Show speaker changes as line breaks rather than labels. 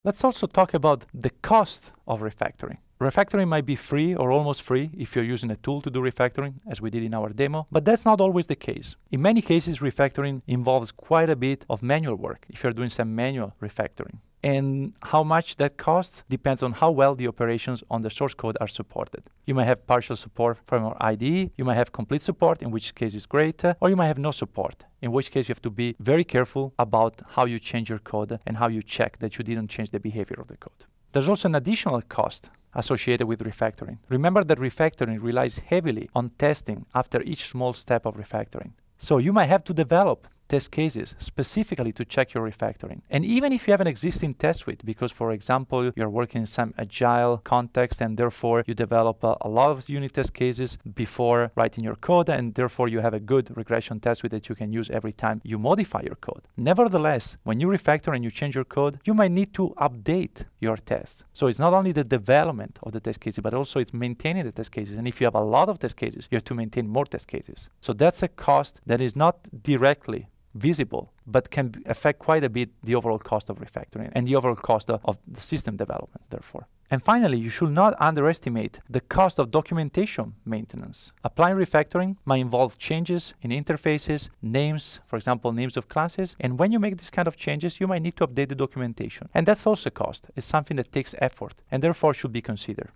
Let's also talk about the cost of refactoring. Refactoring might be free or almost free if you're using a tool to do refactoring, as we did in our demo, but that's not always the case. In many cases, refactoring involves quite a bit of manual work if you're doing some manual refactoring. And how much that costs depends on how well the operations on the source code are supported. You might have partial support from your IDE, you might have complete support, in which case is great, or you might have no support, in which case you have to be very careful about how you change your code and how you check that you didn't change the behavior of the code. There's also an additional cost associated with refactoring. Remember that refactoring relies heavily on testing after each small step of refactoring. So you might have to develop test cases specifically to check your refactoring. And even if you have an existing test suite, because for example, you're working in some agile context and therefore you develop a lot of unit test cases before writing your code, and therefore you have a good regression test suite that you can use every time you modify your code. Nevertheless, when you refactor and you change your code, you might need to update your tests. So it's not only the development of the test cases, but also it's maintaining the test cases. And if you have a lot of test cases, you have to maintain more test cases. So that's a cost that is not directly visible, but can affect quite a bit the overall cost of refactoring and the overall cost of the system development, therefore. And finally, you should not underestimate the cost of documentation maintenance. Applying refactoring might involve changes in interfaces, names, for example, names of classes. And when you make these kind of changes, you might need to update the documentation. And that's also a cost. It's something that takes effort and therefore should be considered.